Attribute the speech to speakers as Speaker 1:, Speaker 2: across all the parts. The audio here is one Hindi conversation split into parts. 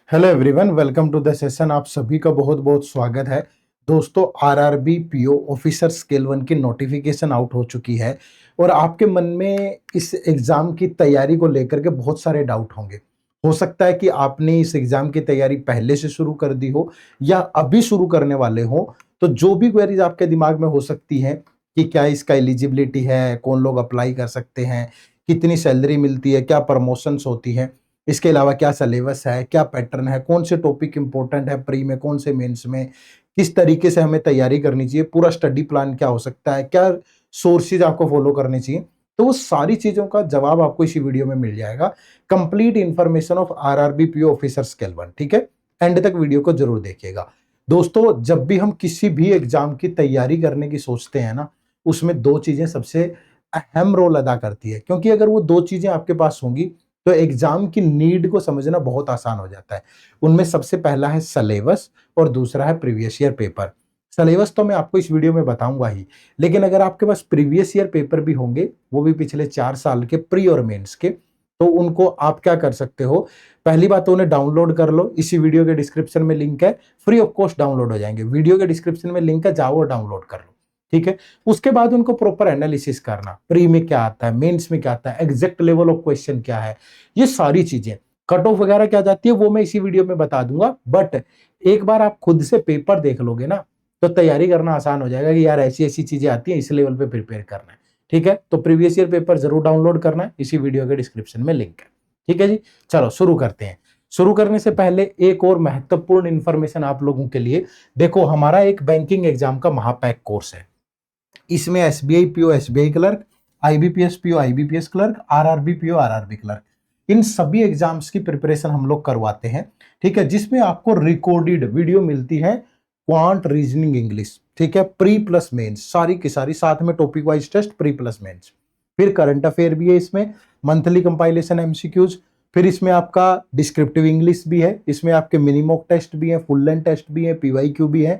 Speaker 1: Hello everyone, welcome to the session. आप सभी का बहुत बहुत स्वागत है। दोस्तों, आरआरबी पीओ ऑफिसर स्केल 1 की नोटिफिकेशन आउट हो चुकी है और आपके मन में इस एग्ज़ाम की तैयारी को लेकर के बहुत सारे डाउट होंगे। हो सकता है कि आपने इस एग्ज़ाम की तैयारी पहले से शुरू कर दी हो या अभी शुरू करने वाले हो। तो जो भी क्वेरीज आपके दिमाग में हो सकती हैं कि क्या इसका एलिजिबिलिटी है, कौन लोग अप्लाई कर सकते हैं, कितनी सैलरी मिलती है, क्या प्रमोशंस होती हैं, इसके अलावा क्या सिलेबस है, क्या पैटर्न है, कौन से टॉपिक इंपॉर्टेंट है प्री में, कौन से मेंस में, किस तरीके से हमें तैयारी करनी चाहिए, पूरा स्टडी प्लान क्या हो सकता है, क्या सोर्सेज आपको फॉलो करने चाहिए। तो वो सारी चीजों का जवाब आपको इसी वीडियो में मिल जाएगा। Complete information of RRB PO officer scale 1। ठीक है, एंड तक वीडियो को जरूर देखिएगा। दोस्तों, जब भी हम किसी भी एग्जाम की तैयारी करने की सोचते हैं ना, उसमें दो चीजें सबसे अहम रोल अदा करती है, क्योंकि अगर वो दो चीजें आपके पास होंगी तो एग्जाम की नीड को समझना बहुत आसान हो जाता है। उनमें सबसे पहला है सिलेबस और दूसरा है प्रीवियस ईयर पेपर। सिलेबस तो मैं आपको इस वीडियो में बताऊंगा ही, लेकिन अगर आपके पास प्रीवियस ईयर पेपर भी होंगे, वो भी पिछले 4 साल के प्री और मेंस के, तो उनको आप क्या कर सकते हो। पहली बात तो उन्हें डाउनलोड कर लो। इसी वीडियो के डिस्क्रिप्शन में लिंक है, फ्री ऑफ कॉस्ट डाउनलोड हो जाएंगे। वीडियो के डिस्क्रिप्शन में लिंक है, जाओ और डाउनलोड कर लो। ठीक है, उसके बाद उनको प्रॉपर एनालिसिस करना, प्री में क्या आता है, मेंस में क्या आता है, एग्जैक्ट लेवल ऑफ क्वेश्चन क्या है, ये सारी चीजें, कट ऑफ वगैरह क्या जाती है, वो मैं इसी वीडियो में बता दूंगा। बट एक बार आप खुद से पेपर देख लोगे ना, तो तैयारी करना आसान हो जाएगा कि यार ऐसी ऐसी चीजें आती हैं, इस लेवल पे प्रिपेयर करना है। ठीक है, तो प्रीवियस ईयर पेपर जरूर डाउनलोड करना है, इसी वीडियो के डिस्क्रिप्शन में लिंक है। ठीक है जी, चलो शुरू करते हैं। शुरू करने से पहले एक और महत्वपूर्ण इंफॉर्मेशन आप लोगों के लिए। देखो, हमारा एक बैंकिंग एग्जाम का महापैक कोर्स है। इसमें SBI PO SBI clerk, IBPS PO IBPS clerk, RRB PO RRB clerk, इन सभी एग्जाम्स की प्रिपरेशन हम लोग करवाते हैं। ठीक है, जिसमें आपको रिकॉर्डेड वीडियो मिलती है, क्वांट, रीजनिंग, इंग्लिश। ठीक है, प्री प्लस मेंस सारी की सारी, साथ में topic wise test, pre plus mains. फिर करंट अफेयर भी है इसमें, मंथली कंपाइलेशन एमसीक्यूज। फिर इसमें आपका डिस्क्रिप्टिव इंग्लिश भी है, इसमें आपके मिनी मॉक टेस्ट भी है, फुल लेंथ टेस्ट भी है, पीवाईक्यू भी है,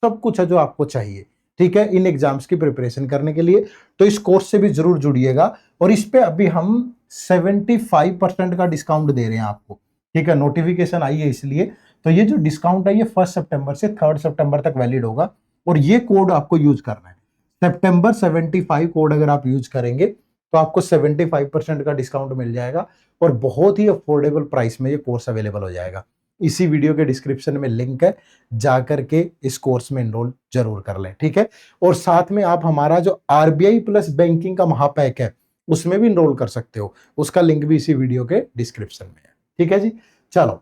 Speaker 1: सब कुछ है जो आपको चाहिए। ठीक है, इन एग्जाम्स की प्रिपरेशन करने के लिए। तो इस कोर्स से भी जरूर जुड़िएगा। और इस पे अभी हम 75% का डिस्काउंट दे रहे हैं आपको। ठीक है, नोटिफिकेशन आई है इसलिए। तो ये जो डिस्काउंट है, ये 1 सितंबर से 3 सितंबर तक वैलिड होगा और ये कोड आपको यूज करना है। सितंबर 75 कोड अगर आप यूज करेंगे तो आपको 75% का डिस्काउंट मिल जाएगा और बहुत ही अफोर्डेबल प्राइस में ये कोर्स अवेलेबल हो जाएगा। इसी वीडियो के डिस्क्रिप्शन में लिंक है, जाकर के इस कोर्स में एनरोल जरूर कर लें। ठीक है, और साथ में आप हमारा जो आरबीआई प्लस बैंकिंग का महापैक है, उसमें भी एनरोल कर सकते हो। उसका लिंक भी इसी वीडियो के डिस्क्रिप्शन में है। ठीक है जी, चलो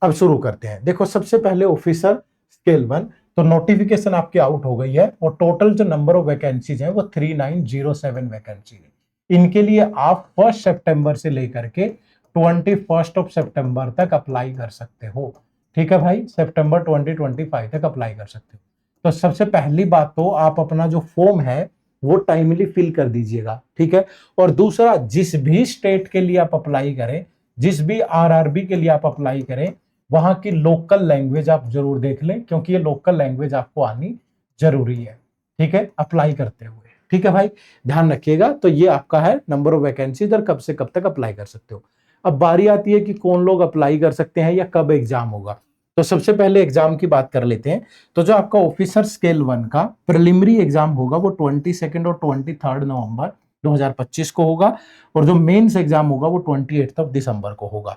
Speaker 1: अब शुरू करते हैं। देखो, सबसे पहले ऑफिसर स्केल 1, तो नोटिफिकेशन आपकी आउट हो गई है और टोटल जो नंबर ऑफ वैकेंसीज है वो 3907 वैकेंसी है। इनके लिए आप 1 सितंबर से लेकर के 21 सितंबर तक अप्लाई कर सकते हो। ठीक है भाई, सितंबर 2025 तक अप्लाई कर सकते हो। तो सबसे पहली बात तो आप अपना जो फॉर्म है वो टाइमली फिल कर दीजिएगा। ठीक है, और दूसरा, जिस भी स्टेट के लिए आप अप्लाई करें, जिस भी आरआरबी के लिए आप अप्लाई करें, वहां की लोकल लैंग्वेज आप जरूर देख लें, क्योंकि ये लोकल लैंग्वेज आपको आनी जरूरी है। ठीक है, अप्लाई करते हुए। ठीक है भाई, ध्यान रखिएगा। तो ये आपका है नंबर ऑफ वैकेंसीज और कब से कब तक अप्लाई कर सकते हो। अब बारी आती है कि कौन लोग अप्लाई कर सकते हैं या कब एग्जाम होगा। तो सबसे पहले एग्जाम की बात कर लेते हैं। तो जो आपका ऑफिसर स्केल 1 का प्रिलिमिनरी एग्जाम होगा वो 22 और 23 नवंबर 2025 को होगा और जो मेंस एग्जाम होगा वो 28 दिसंबर को होगा।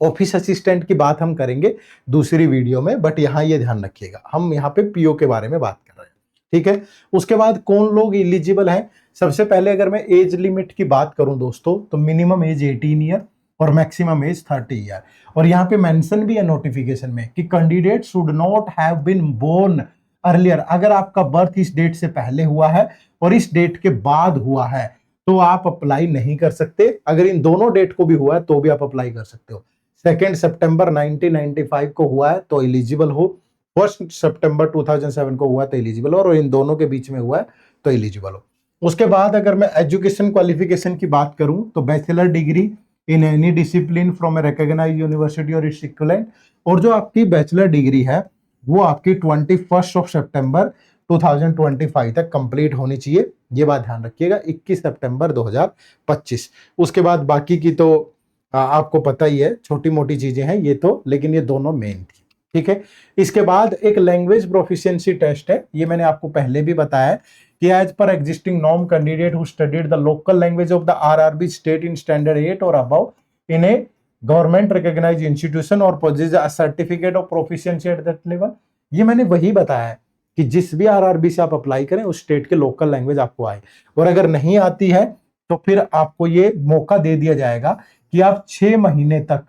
Speaker 1: ऑफिस असिस्टेंट की बात हम करेंगे दूसरी वीडियो में, बट यहाँ ये ध्यान रखिएगा, हम यहाँ पे पीओ के बारे में बात कर रहे हैं। ठीक है, उसके बाद कौन लोग एलिजिबल हैं। सबसे पहले अगर मैं एज लिमिट की बात करूं दोस्तों, तो मिनिमम एज 18 ईयर और मैक्सिमम एज 30 ईयर। और यहाँ पे मेंशन भी है नोटिफिकेशन में कि candidate should not have been born earlier. अगर आपका बर्थ इस डेट से पहले हुआ है और इस डेट के बाद हुआ है तो आप अप्लाई नहीं कर सकते। अगर इन दोनों डेट को भी हुआ है तो भी आप अप्लाई कर सकते हो। 2 सितंबर 1995 को हुआ है तो एलिजिबल हो, 1 सितंबर 2007 को हुआ तो एलिजिबल हो, और इन दोनों के बीच में हुआ है तो एलिजिबल हो। उसके बाद अगर मैं एजुकेशन क्वालिफिकेशन की बात करूं तो bachelor degree in any discipline from a recognised university और इट्स इक्विवेलेंट। और जो आपकी बैचलर डिग्री है वो आपकी 21 सितंबर 2025 तक कंप्लीट होनी चाहिए। ये बात ध्यान रखिएगा, 21 सितंबर 2025। उसके बाद बाकी की तो आपको पता ही है, छोटी मोटी चीजें हैं ये तो, लेकिन ये दोनों मेन थी। ठीक है, इसके बाद एक लैंग्वेज प्रोफिशिएंसी टेस्ट है, ये मैंने आपको पहले भी बताया है कि as per existing norm candidate who studied the local language of the RRB state in standard 8 और above in a government recognised institution और possess a certificate of proficiency at that level. ये मैंने वही बताया है कि जिस भी आरआरबी से आप अप्लाई करें उस स्टेट के लोकल लैंग्वेज आपको आए, और अगर नहीं आती है तो फिर आपको ये मौका दे दिया जाएगा कि आप 6 महीने तक,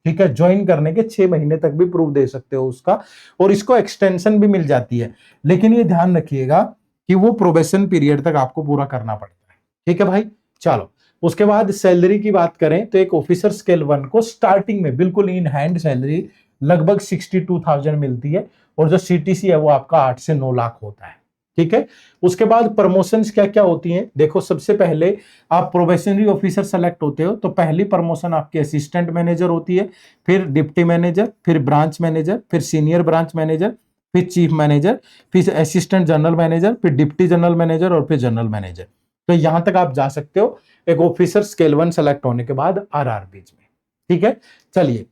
Speaker 1: ठीक है, ज्वाइन करने के 6 महीने तक भी प्रूफ दे सकते हो उसका, और इसको एक्सटेंशन भी मिल जाती है, लेकिन ये ध्यान रखिएगा कि वो प्रोबेशन पीरियड तक आपको पूरा करना पड़ता है। ठीक है भाई, चलो उसके बाद सैलरी की बात करें तो एक ऑफिसर स्केल 1 को स्टार्टिंग में बिल्कुल इन हैंड सैलरी लगभग 62,000 मिलती है, और जो सीटीसी है वो आपका 8 से 9 लाख होता है। ठीक है, उसके बाद प्रमोशंस क्या क्या होती हैं, देखो सबसे पहले आप प्रोबेशनरी ऑफिसर सेलेक्ट होते हो तो पहली प्रमोशन आपकी असिस्टेंट मैनेजर होती है, फिर डिप्टी मैनेजर, फिर ब्रांच मैनेजर, फिर सीनियर ब्रांच मैनेजर, फिर चीफ मैनेजर, फिर असिस्टेंट जनरल मैनेजर, फिर डिप्टी जनरल मैनेजर और फिर जनरल मैनेजर। तो यहां तक आप जा सकते हो एक ऑफिसर स्केल 1 सेलेक्ट होने के बाद आरआरबी में। ठीक है, चलिए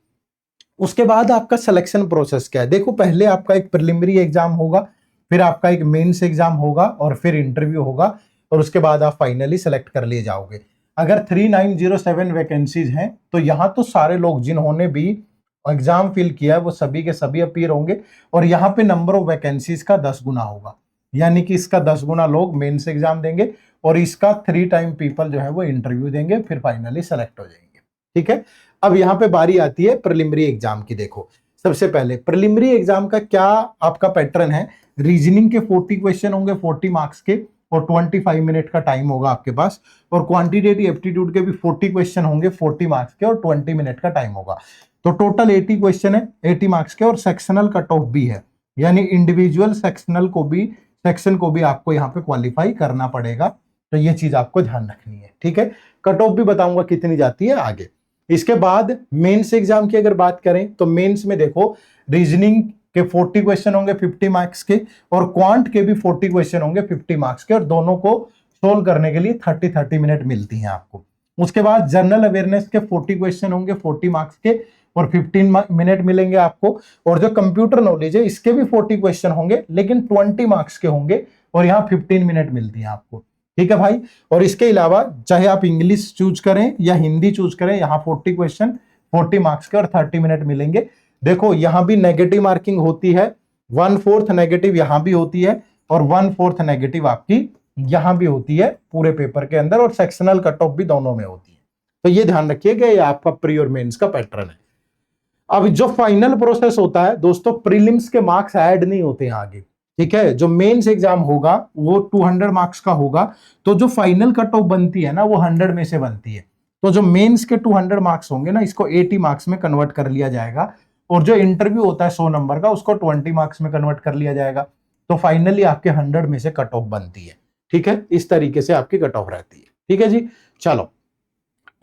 Speaker 1: उसके बाद आपका सिलेक्शन प्रोसेस क्या है, देखो पहले आपका एक प्रिलिमिनरी एग्जाम होगा, फिर आपका एक मेंस एग्जाम होगा और फिर इंटरव्यू होगा, और उसके बाद आप फाइनली सेलेक्ट कर लिए जाओगे। अगर 3907 वैकेंसीज हैं तो यहाँ तो सारे लोग जिन्होंने भी एग्जाम फिल किया है वो सभी के सभी अपीयर होंगे, और यहाँ पे नंबर ऑफ वैकेंसीज का 10 गुना होगा, यानी कि इसका 10 गुना लोग मेंस एग्जाम देंगे और इसका 3 टाइम पीपल जो है वो इंटरव्यू देंगे, फिर फाइनली सेलेक्ट हो जाएंगे। ठीक है, अब यहाँ पे बारी आती है प्रिलिमिनरी एग्जाम की। देखो सबसे पहले प्रिलिमिनरी एग्जाम का क्या आपका पैटर्न है, रीजनिंग के 40 क्वेश्चन होंगे 40 मार्क्स के, और 25 मिनट का टाइम होगा आपके पास, और क्वांटिटेटिव एप्टीट्यूड के भी 40 क्वेश्चन होंगे 40 मार्क्स के और 20 मिनट का टाइम होगा। तो टोटल 80 क्वेश्चन है 80 मार्क्स के, और सेक्शनल कट ऑफ भी है, यानी इंडिविजुअल सेक्शनल को भी, सेक्शन को भी आपको यहाँ पे क्वालिफाई करना पड़ेगा, तो ये चीज आपको ध्यान रखनी है। ठीक है, कट ऑफ भी बताऊंगा कितनी जाती है आगे। इसके बाद मेंस एग्जाम की अगर बात करें तो मेंस में देखो रीजनिंग के 40 क्वेश्चन होंगे 50 मार्क्स के, और क्वांट के भी 40 क्वेश्चन होंगे 50 मार्क्स के, और दोनों को सोल्व करने के लिए 30 मिनट मिलती हैं आपको। उसके बाद जनरल अवेयरनेस के 40 क्वेश्चन होंगे 40 मार्क्स के और 15 मिनट मिलेंगे आपको, और जो कंप्यूटर नॉलेज है इसके भी 40 क्वेश्चन होंगे लेकिन 20 मार्क्स के होंगे, और यहाँ 15 मिनट मिलती है आपको। ठीक है भाई, और इसके अलावा चाहे आप इंग्लिश चूज करें या हिंदी चूज करें, यहाँ 40 क्वेश्चन 40 मार्क्स के और 30 मिनट मिलेंगे। देखो यहां भी नेगेटिव मार्किंग होती है, 1/4 नेगेटिव यहां भी होती है, और 1/4 नेगेटिव आपकी यहां भी होती है पूरे पेपर के अंदर, और सेक्शनल कट ऑफ भी दोनों में होती है। तो ये ध्यान रखिएगा, ये आपका प्री और मेंस का पैटर्न है। अब जो फाइनल प्रोसेस होता है दोस्तों, प्रीलिम्स के मार्क्स ऐड नहीं होते हैं आगे। ठीक है, जो मेंस एग्जाम होगा वो 200 मार्क्स का होगा, तो जो फाइनल कट ऑफ बनती है ना वो 100 में से बनती है। तो जो मेंस के 200 मार्क्स होंगे ना, इसको 80 मार्क्स में कन्वर्ट कर लिया जाएगा, और जो इंटरव्यू होता है 100 नंबर का उसको 20 मार्क्स में कन्वर्ट कर लिया जाएगा, तो फाइनली आपके 100 में से कट ऑफ बनती है। ठीक है, इस तरीके से आपकी कट ऑफ रहती है। ठीक है जी, चलो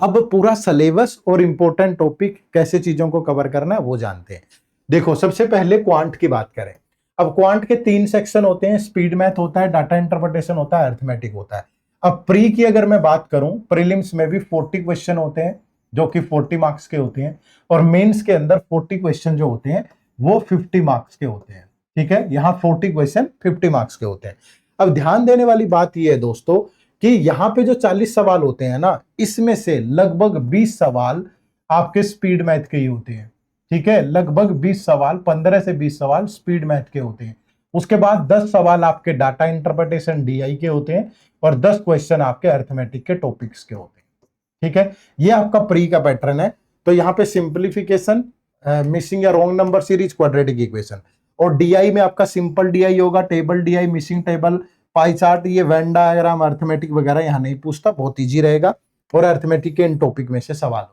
Speaker 1: अब पूरा सिलेबस और इंपॉर्टेंट टॉपिक कैसे चीजों को कवर करना है वो जानते हैं। देखो सबसे पहले क्वांट की बात करें। अब क्वांट के 3 सेक्शन होते हैं, स्पीड मैथ होता है, डाटा इंटरप्रिटेशन होता है, अरिथमेटिक होता है। अब प्री की अगर मैं बात करूं, प्रीलिम्स में भी 40 क्वेश्चन होते हैं जो कि 40 मार्क्स के होते हैं, और मेंस के अंदर 40 क्वेश्चन जो होते हैं वो 50 मार्क्स के होते हैं। ठीक है, यहाँ 40 क्वेश्चन 50 मार्क्स के होते हैं। अब ध्यान देने वाली बात यह है दोस्तों कि यहाँ पे जो 40 सवाल होते हैं ना, इसमें से लगभग 20 सवाल आपके स्पीड मैथ के ही होते हैं। ठीक है, लगभग 20 सवाल, 15 से 20 सवाल स्पीड मैथ के होते हैं। उसके बाद 10 सवाल आपके डाटा इंटरप्रिटेशन डीआई के होते हैं, और 10 क्वेश्चन आपके अरिथमेटिक के टॉपिक्स के होते हैं। ठीक है, ये आपका प्री का पैटर्न है। तो यहाँ पे सिंप्लीफिकेशन, मिसिंग या wrong number series, quadratic equation, और डीआई में आपका सिंपल डीआई होगा, table DI, missing table, pie chart, ये वेन डायग्राम, अरिथमेटिक वगैरह यहाँ नहीं पूछता, बहुत इजी रहेगा, और अरिथमेटिक के इन टॉपिक में से सवाल होते हैं।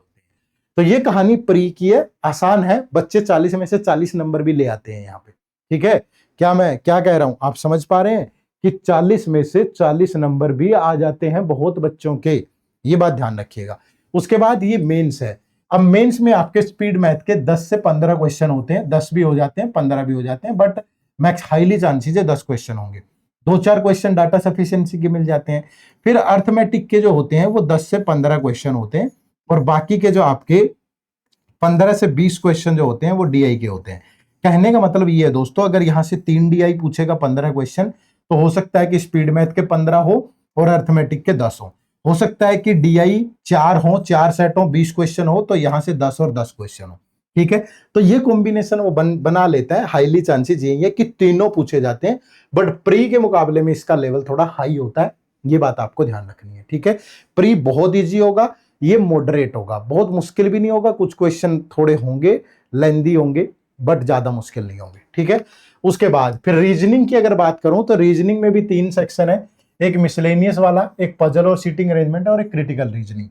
Speaker 1: तो ये कहानी प्री की है, आसान है, बच्चे 40 में से 40 नंबर भी ले आते हैं यहाँ पे। ठीक है, क्या मैं क्या कह रहा हूं आप समझ पा रहे हैं कि 40 में से 40 नंबर भी आ जाते हैं बहुत बच्चों के, ये बात ध्यान रखिएगा। उसके बाद ये मेंस है। अब मेंस में आपके स्पीड मैथ के 10 से 15 क्वेश्चन होते हैं, 10 भी हो जाते हैं, 15 भी हो जाते हैं, बट मैक्स हाईली चांसेस है 10 क्वेश्चन होंगे। 2-4 क्वेश्चन डाटा सफिशिएंसी के मिल जाते हैं। फिर अर्थमेटिक के जो होते हैं वो 10 से 15 क्वेश्चन होते हैं, और बाकी के जो आपके 15 से 20 क्वेश्चन जो होते हैं वो डीआई के होते हैं। कहने का मतलब ये है दोस्तों, अगर यहां से 3 डीआई पूछेगा 15 क्वेश्चन, तो हो सकता है कि स्पीड मैथ के 15 हो और अर्थमेटिक के 10 हो सकता है कि डीआई 4 हो, 4 सेट हो, 20 क्वेश्चन हो, तो यहां से 10 और 10 क्वेश्चन हो। ठीक है, तो ये कॉम्बिनेशन वो बना लेता है। हाईली चांसेस यही है कि तीनों पूछे जाते हैं, बट प्री के मुकाबले में इसका लेवल थोड़ा हाई होता है, ये बात आपको ध्यान रखनी है। ठीक है, प्री बहुत ईजी होगा, ये मॉडरेट होगा, बहुत मुश्किल भी नहीं होगा, कुछ क्वेश्चन थोड़े होंगे, लेंदी होंगे, बट ज्यादा मुश्किल नहीं होंगे। ठीक है, उसके बाद फिर रीजनिंग की अगर बात करूं तो रीजनिंग में भी 3 सेक्शन है, एक मिसलेनियस वाला, एक पजल और सीटिंग अरेंजमेंट, और एक क्रिटिकल रीजनिंग।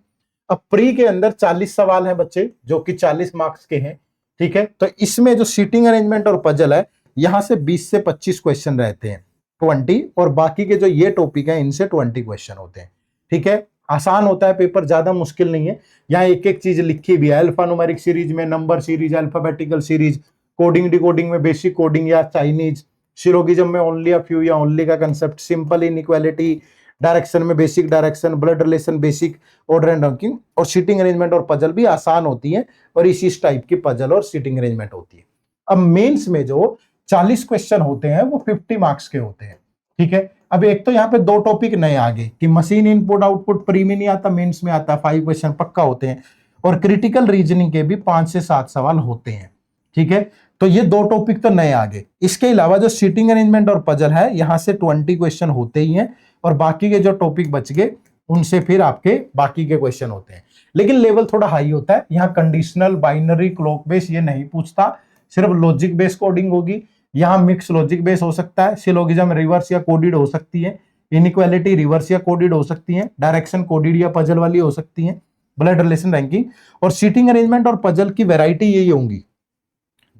Speaker 1: अब प्री के अंदर 40 सवाल हैं बच्चे, जो कि 40 मार्क्स के हैं। ठीक है, तो इसमें जो सीटिंग अरेंजमेंट और पजल है, यहां से 20 से 25 क्वेश्चन रहते हैं, 20, और बाकी के जो ये टॉपिक है इनसे 20 क्वेश्चन होते हैं। ठीक है, आसान होता है पेपर, ज्यादा मुश्किल नहीं है। यहाँ एक एक चीज लिखी भी है, अल्फा न्यूमेरिक सीरीज में, number series, alphabetical series, coding decoding में बेसिक कोडिंग या चाइनीज, सिलोगिज्म में ओनली अ फ्यू या ओनली का कंसेप्ट, सिंपल इनइक्वालिटी, डायरेक्शन में basic direction, blood relation basic, order and ranking, और सीटिंग अरेंजमेंट और पजल भी आसान होती है, और इसी टाइप की पजल और सीटिंग अरेंजमेंट होती है। अब मेंस में जो 40 क्वेश्चन होते हैं वो 50 मार्क्स के होते हैं। ठीक है, अब एक तो यहाँ पे 2 टॉपिक नए आगे कि मशीन इनपुट आउटपुट प्री में नहीं आता, मेंस में आता, 5 क्वेश्चन पक्का होते हैं, और क्रिटिकल रीजनिंग के भी 5 से 7 सवाल होते हैं। ठीक है, तो ये 2 टॉपिक तो नए आगे। इसके अलावा जो सीटिंग अरेंजमेंट और पजल है, यहां से 20 क्वेश्चन होते ही हैं, और बाकी के जो टॉपिक बच गए उनसे फिर आपके बाकी के क्वेश्चन होते हैं, लेकिन लेवल थोड़ा हाई होता है। यहाँ कंडीशनल, बाइनरी, क्लॉक बेस ये नहीं पूछता, सिर्फ लॉजिक बेस कोडिंग होगी। यहाँ मिक्स लॉजिक बेस हो सकता है, सिलोगिज्म रिवर्स या कोडिड हो सकती है, इनइक्वालिटी रिवर्स या कोडिड हो सकती है, डायरेक्शन कोडिड या पजल वाली हो सकती है, ब्लड रिलेशन रैंकिंग, और सीटिंग अरेंजमेंट और पजल की वैरायटी यही होंगी,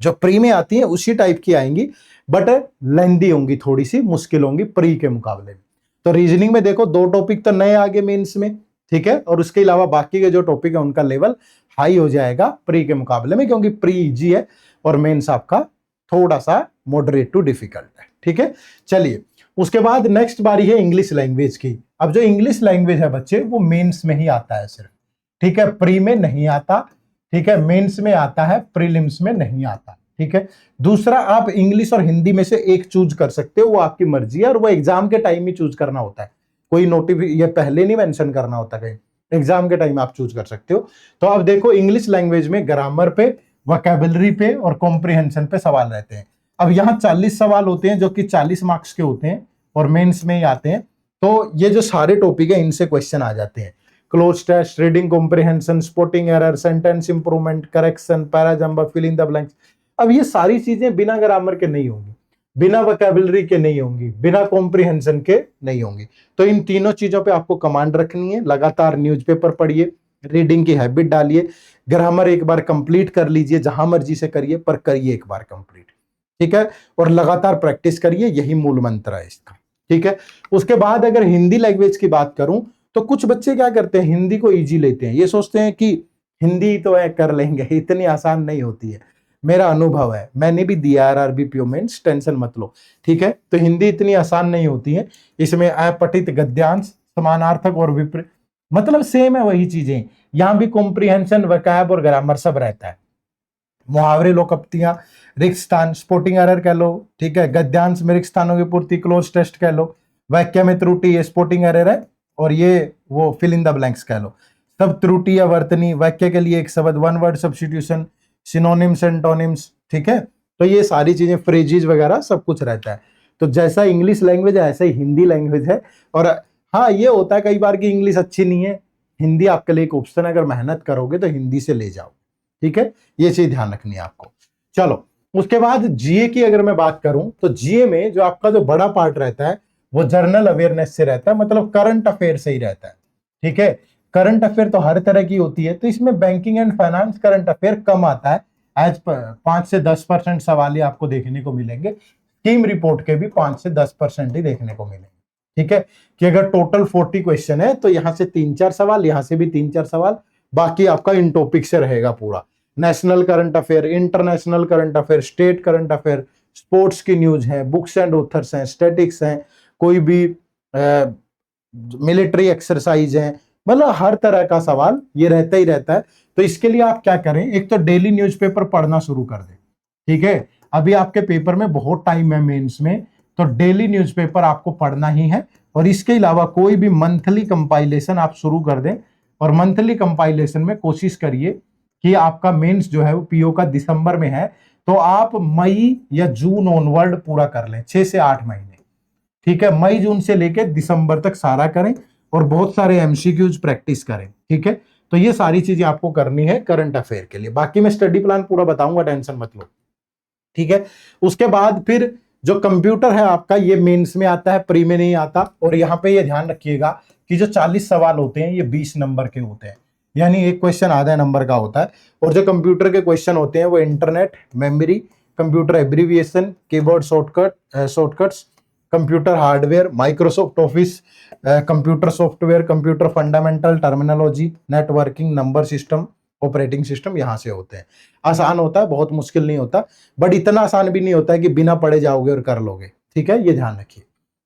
Speaker 1: जो प्री में आती है उसी टाइप की आएंगी, बट लेंदी होंगी, थोड़ी सी मुश्किल होंगी प्री के मुकाबले में। तो रीजनिंग में देखो 2 टॉपिक तो नए आगे मेंस में। ठीक है, और उसके अलावा बाकी के जो टॉपिक है उनका लेवल हाई हो जाएगा प्री के मुकाबले में, क्योंकि प्री इजी है और मेंस आपका थोड़ा सा मॉडरेट टू डिफिकल्ट है। ठीक है, चलिए उसके बाद नेक्स्ट बारी है इंग्लिश लैंग्वेज की। अब जो इंग्लिश लैंग्वेज है बच्चे, वो मेंस में ही आता है सिर्फ। ठीक है, प्री में नहीं आता। ठीक है, मेंस में आता है, प्रीलिम्स में नहीं आता। ठीक है, दूसरा, आप इंग्लिश और हिंदी में से एक चूज कर सकते हो, वो आपकी मर्जी है, और वो एग्जाम के टाइम ही चूज करना होता है, कोई ये पहले नहीं मेंशन करना होता, कहीं एग्जाम के टाइम आप चूज कर सकते हो। तो अब देखो इंग्लिश लैंग्वेज में ग्रामर पे, वोकैबुलरी पे और कॉम्प्रिहेंशन पे सवाल रहते हैं। अब यहाँ 40 सवाल होते हैं, जो कि 40 मार्क्स के होते हैं और मेंस में ही आते हैं। तो ये जो सारे टॉपिक है इनसे क्वेश्चन आ जाते हैं। Cloze test, reading comprehension, spotting error, sentence improvement, correction, parajumble, fill in the blanks. अब ये सारी चीजें बिना ग्रामर के नहीं होंगी, बिना वोकैबुलरी के नहीं होंगी, बिना कॉम्प्रिहेंशन के नहीं होंगी। तो इन तीनों चीजों पे आपको कमांड रखनी है। लगातार न्यूज़पेपर पढ़िए, रीडिंग की हैबिट डालिए, ग्रामर एक बार कंप्लीट कर लीजिए, जहां मर्जी से करिए, पर करिए एक बार कंप्लीट। ठीक है, और लगातार प्रैक्टिस करिए, यही मूल मंत्र है इसका। ठीक है, उसके बाद अगर हिंदी लैंग्वेज की बात करूं, तो कुछ बच्चे क्या करते हैं, हिंदी को इजी लेते हैं, ये सोचते हैं कि हिंदी तो है कर लेंगे, इतनी आसान नहीं होती है। मेरा अनुभव है, मैंने भी दिया आरआरबी पीओ मेंस, टेंशन मत लो। ठीक है, तो हिंदी इतनी आसान नहीं होती है। इसमें अपठित, गद्यांश, समानार्थक और विपरीत, मतलब सेम है वही चीजें। यहां भी कॉम्प्रिहेंशन, वोकैब और ग्रामर सब रहता है। मुहावरे, लोकोक्तियां, रिक्त स्थान, स्पोर्टिंग एरर कह लो। ठीक है, गद्यांश में रिक्त स्थानों की पूर्ति, क्लोज टेस्ट कह लो, वाक्य में त्रुटि, ये स्पोर्टिंग एरर है, और ये वो फिल इन द ब्लैंक्स कह लो। सब त्रुटि या वर्तनी, वाक्य के लिए एक शब्द, one word substitution, synonyms, antonyms. ठीक है, तो ये सारी चीजें, फ्रेजेस वगैरह सब कुछ रहता है। तो जैसा इंग्लिश लैंग्वेज है ऐसा ही हिंदी लैंग्वेज है। और हाँ, ये होता है कई बार कि इंग्लिश अच्छी नहीं है, हिंदी आपके लिए एक ऑप्शन है, अगर मेहनत करोगे तो हिंदी से ले जाओ। ठीक है, ये चीज ध्यान रखनी है आपको। चलो, उसके बाद जीए की अगर मैं बात करूं, तो जीए में जो आपका जो बड़ा पार्ट रहता है वो जनरल अवेयरनेस से रहता है, मतलब करंट अफेयर से ही रहता है। ठीक है, करंट अफेयर तो हर तरह की होती है, तो इसमें banking and finance current affair कम आता है। एज 5 से 10% सवाल ही आपको देखने को मिलेंगे। स्कीम रिपोर्ट के भी 5 से 10% ही देखने को मिलेंगे। ठीक है, कि अगर टोटल 40 क्वेश्चन है तो यहां से 3-4 सवाल, यहां से भी 3-4 सवाल, बाकी आपका इन टॉपिक से रहेगा पूरा। National current affair, international current affair, state current affair, sports की न्यूज है, बुक्स एंड ऑथर्स हैं, स्टैटिक्स हैं, कोई भी मिलिट्री एक्सरसाइज है, मतलब हर तरह का सवाल ये रहता ही रहता है। तो इसके लिए आप क्या करें, एक तो डेली न्यूज़पेपर पढ़ना शुरू कर दें, ठीक है। अभी आपके पेपर में बहुत टाइम है मेंस में, तो डेली न्यूज़पेपर आपको पढ़ना ही है। और इसके अलावा कोई भी मंथली कंपाइलेशन आप शुरू कर दें, और मंथली कंपाइलेशन में कोशिश करिए कि आपका मेंस जो है वो पीओ का दिसंबर में है, तो आप मई या जून ऑनवर्ड पूरा कर लें, 6 से 8 महीने, ठीक है। मई जून से लेकर दिसंबर तक सारा करें और बहुत सारे एमसीक्यूज प्रैक्टिस करें, ठीक है। तो ये सारी चीजें आपको करनी है करंट अफेयर के लिए। बाकी मैं स्टडी प्लान पूरा बताऊंगा, टेंशन मत लो, ठीक है। उसके बाद फिर जो कंप्यूटर है आपका, ये मेंस में आता है, प्री में नहीं आता। और यहाँ पे ये ध्यान रखिएगा कि जो 40 सवाल होते हैं ये 20 नंबर के होते हैं, यानी एक क्वेश्चन आधा नंबर का होता है। और जो कंप्यूटर के क्वेश्चन होते हैं वो internet, memory, computer abbreviation, keyboard shortcuts, computer hardware, Microsoft office, computer software, computer fundamental, terminology, networking, number system, operating system, यहां से होते हैं। आसान होता है, बहुत मुश्किल नहीं होता, बट इतना आसान भी नहीं होता है कि बिना पढ़े जाओगे और कर लोगे, ठीक है, ये ध्यान रखिए।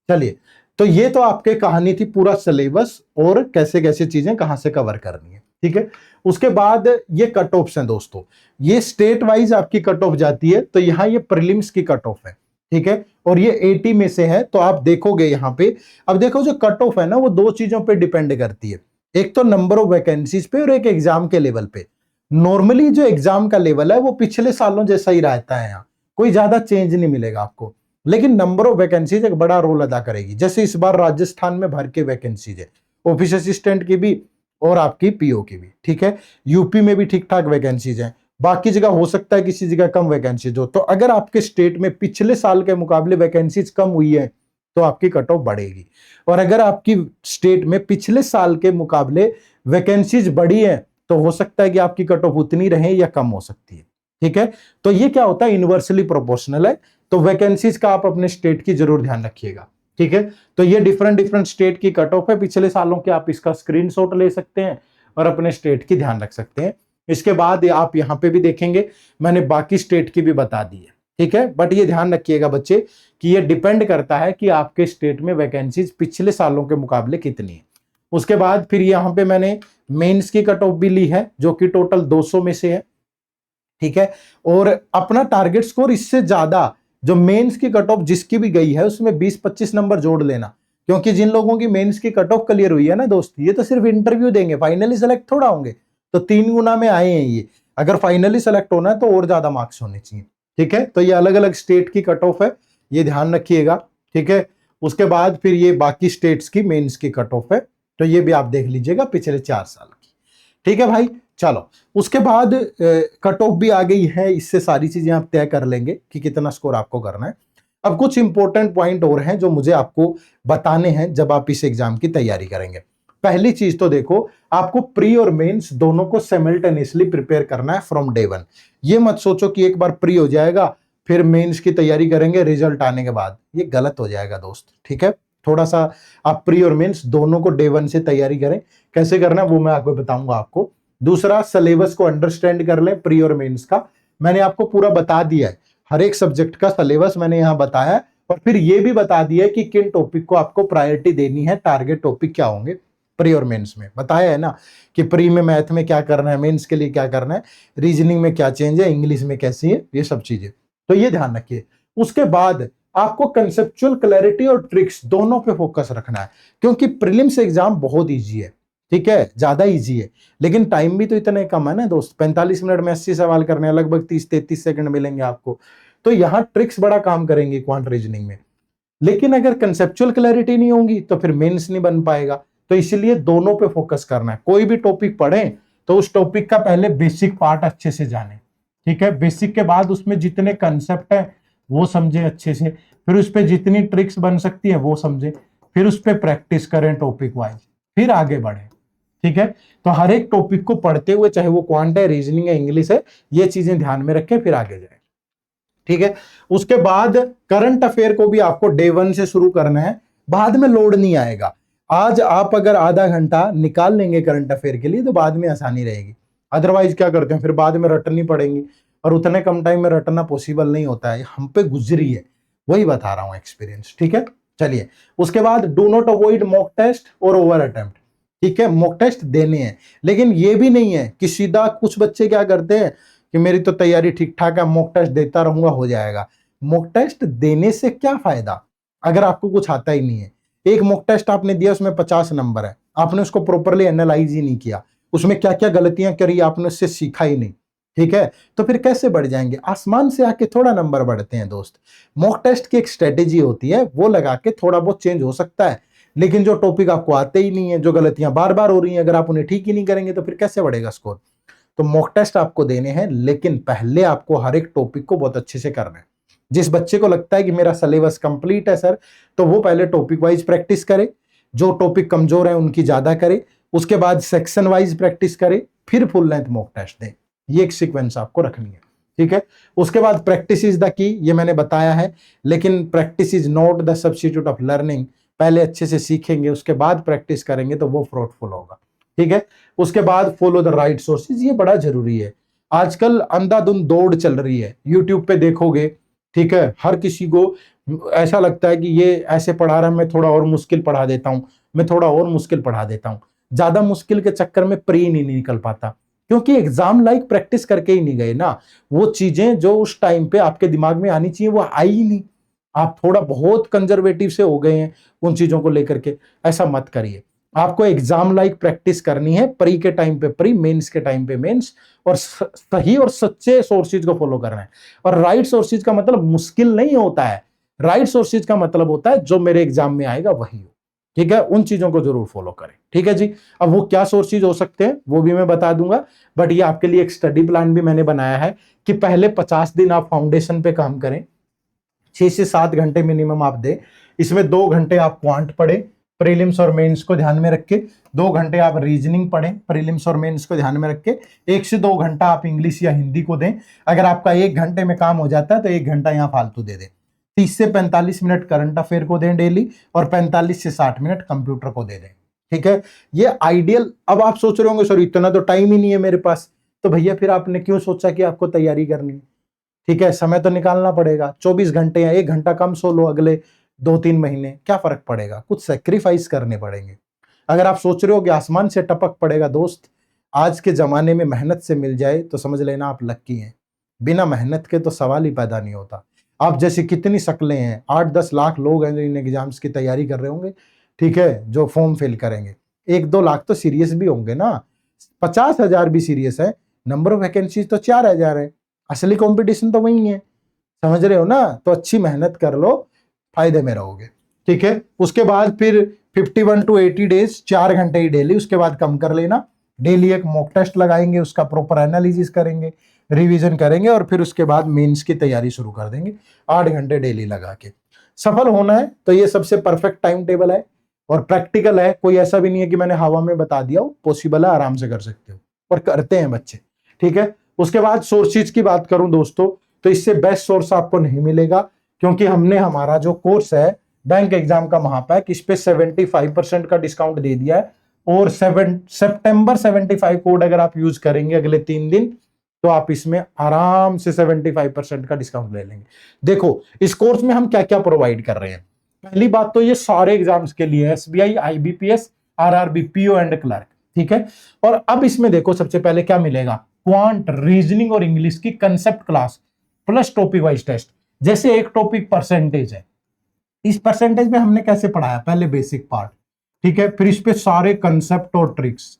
Speaker 1: चलिए, तो ये तो आपके कहानी थी पूरा सिलेबस और कैसे कैसे चीजें कहां से कवर करनी है, ठीक है। उसके बाद ये कट ऑफ्स हैं दोस्तों, ये स्टेट वाइज आपकी कट ऑफ जाती है। तो यहाँ ये प्रीलिम्स की कट ऑफ है, ठीक है, और ये 80 में से है। तो आप देखोगे यहाँ पे, अब देखो जो कट ऑफ है ना वो दो चीजों पे डिपेंड करती है, एक तो नंबर ऑफ वैकेंसीज पे और एक एग्जाम के लेवल पे। नॉर्मली जो एग्जाम का लेवल है वो पिछले सालों जैसा ही रहता है, यहाँ कोई ज्यादा चेंज नहीं मिलेगा आपको, लेकिन नंबर ऑफ वैकेंसीज एक बड़ा रोल अदा करेगी। जैसे इस बार राजस्थान में भर के वैकेंसीज है, ऑफिस असिस्टेंट की भी और आपकी पीओ की भी, ठीक है। यूपी में भी ठीक ठाक वैकेंसीज हैं, बाकी जगह हो सकता है किसी जगह कम वैकेंसीज हो। तो अगर आपके स्टेट में पिछले साल के मुकाबले वैकेंसीज कम हुई है तो आपकी कट ऑफ बढ़ेगी, और अगर आपकी स्टेट में पिछले साल के मुकाबले वैकेंसीज बढ़ी है तो हो सकता है कि आपकी कट ऑफ उतनी रहे या कम हो सकती है, ठीक है। तो ये क्या होता है, इनवर्सली प्रोपोर्शनल है। तो वैकेंसीज का आप अपने स्टेट की जरूर ध्यान रखिएगा, ठीक है। तो ये डिफरेंट डिफरेंट स्टेट की कट ऑफ है पिछले सालों के, आप इसका स्क्रीनशॉट ले सकते हैं और अपने स्टेट की ध्यान रख सकते हैं। इसके बाद आप यहाँ पे भी देखेंगे मैंने बाकी स्टेट की भी बता दी है, ठीक है। बट ये ध्यान रखिएगा बच्चे कि ये डिपेंड करता है कि आपके स्टेट में वैकेंसीज पिछले सालों के मुकाबले कितनी है। उसके बाद फिर यहाँ पे मैंने मेंस की कट ऑफ भी ली है जो कि टोटल 200 में से है, ठीक है। और अपना टारगेट स्कोर इससे ज्यादा, जो मेंस की कट ऑफ जिसकी भी गई है उसमें 20-25 नंबर जोड़ लेना, क्योंकि जिन लोगों की मेंस की कट ऑफ क्लियर हुई है ना दोस्त, ये तो सिर्फ इंटरव्यू देंगे, फाइनली सेलेक्ट थोड़ा होंगे। तो 3 गुना में आए हैं ये, अगर फाइनली सेलेक्ट होना है तो और ज्यादा मार्क्स होने चाहिए, ठीक है। तो ये अलग अलग स्टेट की कट ऑफ है, ये ध्यान रखिएगा, ठीक है। उसके बाद फिर ये बाकी स्टेट्स की मेंस की कट ऑफ है, तो ये भी आप देख लीजिएगा पिछले 4 साल की, ठीक है भाई। चलो, उसके बाद कट ऑफ भी आ गई है, इससे सारी चीजें आप तय कर लेंगे कि कितना स्कोर आपको करना है। अब कुछ इंपॉर्टेंट पॉइंट और हैं जो मुझे आपको बताने हैं जब आप इस एग्जाम की तैयारी करेंगे। पहली चीज तो देखो, आपको प्री और मेंस दोनों को साइमल्टेनियसली प्रिपेयर करना है फ्रॉम डे वन। ये मत सोचो कि एक बार प्री हो जाएगा फिर मेंस की तैयारी करेंगे रिजल्ट आने के बाद, ये गलत हो जाएगा दोस्त, ठीक है। थोड़ा सा आप प्री और मेंस दोनों को डे वन से तैयारी करें, कैसे करना है वो मैं आपको बताऊंगा आपको। दूसरा, सिलेबस को अंडरस्टैंड कर लें प्री और मेंस का, मैंने आपको पूरा बता दिया है, हर एक सब्जेक्ट का सिलेबस मैंने यहाँ बताया है। और फिर ये भी बता दिया है कि किन टॉपिक को आपको प्रायोरिटी देनी है, टारगेट टॉपिक क्या होंगे प्री और मेंस में, बताया है ना कि प्री में मैथ में क्या करना है, मेंस के लिए क्या करना है, रीजनिंग में क्या चेंज है, इंग्लिश में कैसी है, ये सब चीजें, तो ये ध्यान रखिए। उसके बाद आपको कंसेप्चुअल क्लैरिटी और ट्रिक्स दोनों पे फोकस रखना है, क्योंकि प्रीलिम्स एग्जाम बहुत ईजी है, ठीक है, ज्यादा ईजी है, लेकिन टाइम भी तो इतना कम है ना दोस्त, 45 मिनट में 80 सवाल करने हैं, लगभग 30-33 सेकंड मिलेंगे आपको। तो यहाँ ट्रिक्स बड़ा काम करेंगे क्वांट रीजनिंग में, लेकिन अगर कंसेप्चुअल क्लैरिटी नहीं होगी तो फिर मेंस नहीं बन पाएगा। तो इसलिए दोनों पे फोकस करना है। कोई भी टॉपिक पढ़ें तो उस टॉपिक का पहले बेसिक पार्ट अच्छे से जाने, ठीक है। बेसिक के बाद उसमें जितने कंसेप्ट है वो समझे अच्छे से, फिर उस पर जितनी ट्रिक्स बन सकती है वो समझे, फिर उस पर प्रैक्टिस करें टॉपिक वाइज, फिर आगे बढ़े, ठीक है। तो हर एक टॉपिक को पढ़ते हुए, चाहे वो क्वांट है, रीजनिंग है, इंग्लिश है, ये चीजें ध्यान में रखें, फिर आगे जाए, ठीक है। उसके बाद करंट अफेयर को भी आपको डे वन से शुरू करना है, बाद में लोड नहीं आएगा। आज आप अगर आधा घंटा निकाल लेंगे करंट अफेयर के लिए तो बाद में आसानी रहेगी, अदरवाइज क्या करते हैं फिर बाद में रटनी पड़ेंगी, और उतने कम टाइम में रटना पॉसिबल नहीं होता है, हम पे गुजरी है, वही बता रहा हूं एक्सपीरियंस, ठीक है। चलिए, उसके बाद do not avoid mock test और ओवर अटेम्प्ट, ठीक है, मॉक टेस्ट देने हैं। लेकिन ये भी नहीं है कि सीधा, कुछ बच्चे क्या करते हैं कि मेरी तो तैयारी ठीक ठाक है, मॉक टेस्ट देता रहूंगा हो जाएगा। मॉक टेस्ट देने से क्या फायदा अगर आपको कुछ आता ही नहीं है। एक मॉक टेस्ट आपने दिया, उसमें 50 नंबर है, आपने उसको प्रॉपरली एनालाइज ही नहीं किया, उसमें क्या क्या गलतियां करी आपने उससे सीखा ही नहीं, ठीक है, तो फिर कैसे बढ़ जाएंगे। आसमान से आके थोड़ा नंबर बढ़ते हैं दोस्त। मॉक टेस्ट की एक स्ट्रेटेजी होती है, वो लगा के थोड़ा बहुत चेंज हो सकता है। लेकिन जो टॉपिक आपको आते ही नहीं है, जो गलतियां बार बार हो रही हैं, अगर आप उन्हें ठीक ही नहीं करेंगे तो फिर कैसे बढ़ेगा स्कोर। तो मॉक टेस्ट आपको देने हैं, लेकिन पहले आपको हर एक टॉपिक को बहुत अच्छे से करना है। जिस बच्चे को लगता है कि मेरा सिलेबस कंप्लीट है सर, तो वो पहले टॉपिक वाइज प्रैक्टिस करे, जो टॉपिक कमजोर है उनकी ज्यादा करे, उसके बाद सेक्शन वाइज प्रैक्टिस करे, फिर फुल लेंथ मॉक टेस्ट दे। ये एक सीक्वेंस आपको रखनी है, ठीक है। उसके बाद प्रैक्टिस इज द की, ये मैंने बताया है, लेकिन practice is not the substitute of learning. पहले अच्छे से सीखेंगे, उसके बाद प्रैक्टिस करेंगे तो वो फ्रूटफुल होगा, ठीक है। उसके बाद फॉलो द राइट सोर्सेज, ये बड़ा जरूरी है। आजकल अंधाधुंध दौड़ चल रही है, यूट्यूब पे देखोगे, ठीक है, हर किसी को ऐसा लगता है कि ये ऐसे पढ़ा रहा है, मैं थोड़ा और मुश्किल पढ़ा देता हूं, मैं थोड़ा और मुश्किल पढ़ा देता हूं। ज्यादा मुश्किल के चक्कर में प्री नहीं निकल पाता, क्योंकि एग्जाम लाइक प्रैक्टिस करके ही नहीं गए ना। वो चीजें जो उस टाइम पे आपके दिमाग में आनी चाहिए वो आई ही नहीं। आप थोड़ा बहुत कंजर्वेटिव से हो गए हैं उन चीजों को लेकर के। ऐसा मत करिए, आपको एग्जाम लाइक प्रैक्टिस करनी है। प्री के टाइम पे प्री, मेंस के टाइम पे मेंस, और सही और सच्चे सोर्सेज को फॉलो करना है। और राइट सोर्सेज का मतलब मुश्किल नहीं होता है, राइट सोर्सेज का मतलब होता है जो मेरे एग्जाम में आएगा वही हो, ठीक है। उन चीजों को जरूर फॉलो करें, ठीक है जी। अब वो क्या सोर्सेज हो सकते हैं वो भी मैं बता दूंगा, बट ये आपके लिए एक स्टडी प्लान भी मैंने बनाया है कि पहले 50 दिन आप फाउंडेशन पे काम करें, 6 से 7 घंटे मिनिमम आप दें। इसमें 2 घंटे आप क्वांट पढ़ें प्रीलिम्स और मेंस को ध्यान में रख के, 2 घंटे आप रीजनिंग पढ़ें प्रीलिम्स और मेंस को ध्यान में रख के, 1 से 2 घंटा आप इंग्लिश या हिंदी को दें। अगर आपका 1 घंटे में काम हो जाता है तो 1 घंटा यहाँ फालतू दे दें। 30 से 45 मिनट करंट अफेयर को दें डेली, और 45 से 60 मिनट कंप्यूटर को दे दें, ठीक है। ये आइडियल। अब आप सोच रहे होंगे सर इतना तो टाइम ही नहीं है मेरे पास, तो भैया फिर आपने क्यों सोचा कि आपको तैयारी करनी है, ठीक है। समय तो निकालना पड़ेगा, 24 घंटे या 1 घंटा कम सो लो अगले 2-3 महीने, क्या फर्क पड़ेगा, कुछ सेक्रीफाइस करने पड़ेंगे। अगर आप सोच रहे हो कि आसमान से टपक पड़ेगा, दोस्त आज के जमाने में मेहनत से मिल जाए तो समझ लेना आप लक्की हैं। बिना मेहनत के तो सवाल ही पैदा नहीं होता। आप जैसी कितनी शक्लें हैं, 8-10 लाख लोग हैं जो इन एग्जाम्स की तैयारी कर रहे होंगे, ठीक है, जो फॉर्म फिल करेंगे। 1-2 लाख तो सीरियस भी होंगे ना, 50,000 भी सीरियस है, नंबर ऑफ वैकेंसीज तो 4,000 है, असली कंपटीशन तो वही है, समझ रहे हो ना। तो अच्छी मेहनत कर लो, फायदे में रहोगे, ठीक है। उसके बाद फिर 51 to 80 डेज 4 घंटे ही डेली, उसके बाद कम कर लेना। डेली एक मॉक टेस्ट लगाएंगे, उसका प्रॉपर एनालिसिस करेंगे, रिवीजन करेंगे, और फिर उसके बाद मेंस की तैयारी शुरू कर देंगे 8 घंटे डेली लगा के। सफल होना है तो ये सबसे परफेक्ट टाइम टेबल है और प्रैक्टिकल है। कोई ऐसा भी नहीं है कि मैंने हवा में बता दिया हो, पॉसिबल है, आराम से कर सकते हो, और करते हैं बच्चे, ठीक है। उसके बाद सोर्सेज की बात करूं दोस्तों, तो इससे बेस्ट सोर्स आपको नहीं मिलेगा, क्योंकि हमने हमारा जो कोर्स है बैंक एग्जाम का महापैक, इस पे 75% का डिस्काउंट दे दिया है। और सितंबर 75 कोड अगर आप यूज करेंगे अगले 3 दिन, तो आप इसमें आराम से 75% का डिस्काउंट ले लेंगे। देखो इस कोर्स में हम क्या क्या प्रोवाइड कर रहे हैं। पहली बात तो ये सारे एग्जाम्स के लिए, SBI, IBPS, RRB, PO and clerk, ठीक है। और अब इसमें देखो सबसे पहले क्या मिलेगा, क्वांट, रीजनिंग और इंग्लिश की concept class plus topic wise test. जैसे एक टॉपिक परसेंटेज है, इस परसेंटेज में हमने कैसे पढ़ाया, पहले बेसिक पार्ट, ठीक है, फिर इस पे सारे कंसेप्ट और ट्रिक्स,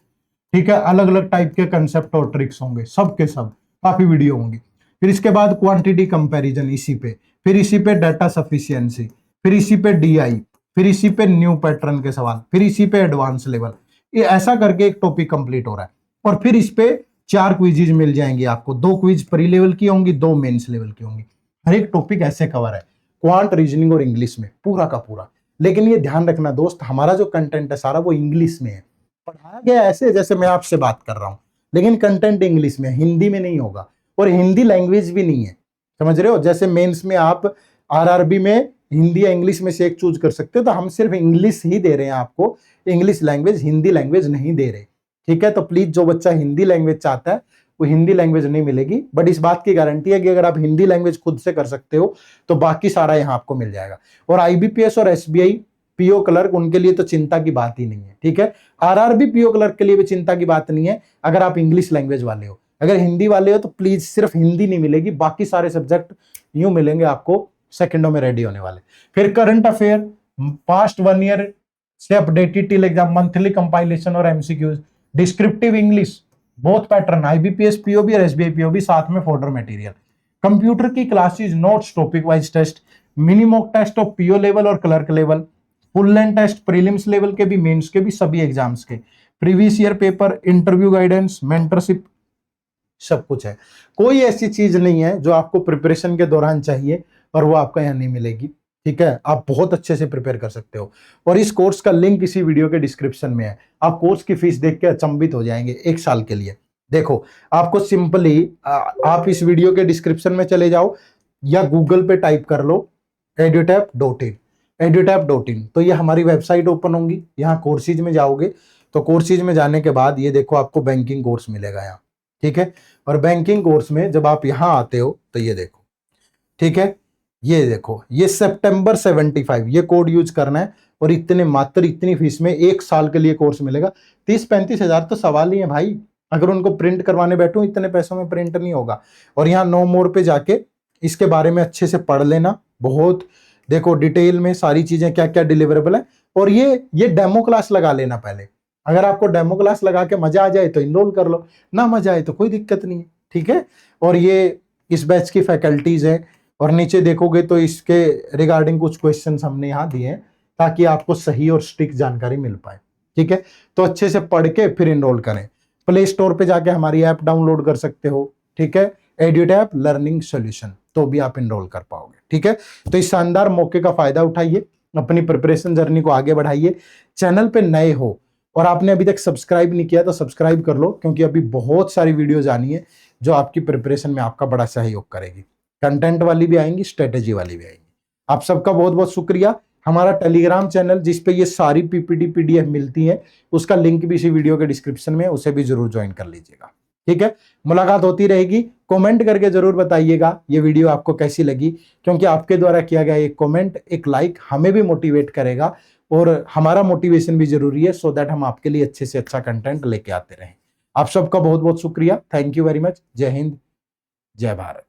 Speaker 1: ठीक है, अलग अलग टाइप के कंसेप्ट और ट्रिक्स होंगे, सब के सब काफी वीडियो होंगी। फिर इसके बाद क्वांटिटी कंपैरिजन इसी पे, फिर इसी पे डाटा सफिशिएंसी, फिर इसी पे डीआई, फिर इसी पे न्यू पैटर्न के सवाल, फिर इसी पे एडवांस लेवल। ये ऐसा करके एक टॉपिक कंप्लीट हो रहा है। और फिर इस पे 4 क्विजेज मिल जाएंगी आपको, 2 क्विज प्री लेवल की होंगी, 2 मेंस लेवल की होंगी। हर एक टॉपिक ऐसे कवर है क्वांट, रीजनिंग और इंग्लिश में पूरा का पूरा। लेकिन ये ध्यान रखना दोस्त, हमारा जो कंटेंट है सारा वो इंग्लिश में है, पढ़ाया गया ऐसे जैसे मैं आपसे बात कर रहा हूं, लेकिन कंटेंट इंग्लिश में, हिंदी में नहीं होगा। और हिंदी लैंग्वेज भी नहीं है, समझ रहे हो। जैसे मेंस में आप आरआरबी में हिंदी या इंग्लिश में से एक चूज कर सकते हो, तो हम सिर्फ इंग्लिश ही दे रहे हैं आपको, इंग्लिश लैंग्वेज, हिंदी लैंग्वेज नहीं दे रहे, ठीक है। तो प्लीज जो बच्चा हिंदी लैंग्वेज चाहता है वो हिंदी लैंग्वेज नहीं मिलेगी, बट इस बात की गारंटी है कि अगर आप हिंदी लैंग्वेज खुद से कर सकते हो तो बाकी सारा यहाँ आपको मिल जाएगा। और आईबीपीएस और एसबीआई पीओ क्लर्क, उनके लिए तो चिंता की बात ही नहीं है, ठीक है। आरआरबी पीओ क्लर्क के लिए भी चिंता की बात नहीं है अगर आप इंग्लिश लैंग्वेज वाले हो। अगर हिंदी वाले हो तो प्लीज सिर्फ हिंदी नहीं मिलेगी, बाकी सारे सब्जेक्ट यूं मिलेंगे आपको सेकंडों में रेडी होने वाले। फिर करंट अफेयर पास्ट 1 ईयर से updated till exam, monthly compilation और MCQs, descriptive English both pattern, IBPS पीओबी और एसबीआई पीओबी, साथ में फोल्डर मटेरियल, कंप्यूटर की classes, notes, topic wise test, mini mock test of PO level और clerk level, full length test prelims level के भी, मेंस के भी, सभी एग्जाम्स के, previous year paper, interview guidance, mentorship, सब कुछ है। कोई ऐसी चीज नहीं है जो आपको प्रिपरेशन के दौरान चाहिए और वो आपको यहाँ नहीं मिलेगी, ठीक है। आप बहुत अच्छे से प्रिपेयर कर सकते हो और इस कोर्स का लिंक इसी वीडियो के डिस्क्रिप्शन में है। आप कोर्स की फीस देख के अचंभित हो जाएंगे 1 साल के लिए। देखो आपको सिंपली आप इस वीडियो के डिस्क्रिप्शन में चले जाओ या गूगल पे टाइप कर लो edutap.in, edutap.in, तो ये हमारी वेबसाइट ओपन होंगी। यहाँ कोर्सेज में जाओगे तो कोर्सेज में जाने के बाद ये देखो आपको बैंकिंग कोर्स मिलेगा यहाँ, ठीक है। और बैंकिंग कोर्स में जब आप यहाँ आते हो तो ये देखो, ठीक है, ये देखो ये सितंबर 75 ये कोड यूज करना है और इतनी फीस में 1 साल के लिए कोर्स मिलेगा। 30-35 हजार तो सवाल ही है भाई, अगर उनको प्रिंट करवाने बैठो इतने पैसों में प्रिंट नहीं होगा। और यहाँ नो मोर पे जाके इसके बारे में अच्छे से पढ़ लेना, बहुत देखो डिटेल में सारी चीजें क्या क्या डिलीवरेबल है। और ये डेमो क्लास लगा लेना पहले, अगर आपको डेमो क्लास लगा के मजा आ जाए तो इनरोल कर लो, ना मजा आए तो कोई दिक्कत नहीं है, ठीक है। और ये इस बैच की फैकल्टीज है और नीचे देखोगे तो इसके रिगार्डिंग कुछ क्वेश्चंस हमने यहाँ दिए हैं ताकि आपको सही और स्ट्रिक्ट जानकारी मिल पाए, ठीक है। तो अच्छे से पढ़ के फिर इनरोल करें। प्ले स्टोर पे जाके हमारी ऐप डाउनलोड कर सकते हो, ठीक है, एड्यूटैप लर्निंग सॉल्यूशन, तो भी आप इनरोल कर पाओगे, ठीक है। तो इस शानदार मौके का फायदा उठाइए, अपनी प्रिपरेशन जर्नी को आगे बढ़ाइए। चैनल पे नए हो और आपने अभी तक सब्सक्राइब नहीं किया तो सब्सक्राइब कर लो, क्योंकि अभी बहुत सारी वीडियोज आनी है जो आपकी प्रिपरेशन में आपका बड़ा सहयोग करेगी। कंटेंट वाली भी आएंगी, स्ट्रेटेजी वाली भी आएंगी। आप सबका बहुत बहुत शुक्रिया। हमारा टेलीग्राम चैनल जिसपे ये सारी पीपीटी पीडीएफ मिलती है, उसका लिंक भी इसी वीडियो के डिस्क्रिप्शन में, उसे भी जरूर ज्वाइन कर लीजिएगा, ठीक है। मुलाकात होती रहेगी। कमेंट करके जरूर बताइएगा ये वीडियो आपको कैसी लगी, क्योंकि आपके द्वारा किया गया एक कमेंट, एक लाइक हमें भी मोटिवेट करेगा और हमारा मोटिवेशन भी जरूरी है, सो दैट हम आपके लिए अच्छे से अच्छा कंटेंट लेके आते रहें। आप सबका बहुत बहुत शुक्रिया। Thank you very much. जय हिंद, जय भारत।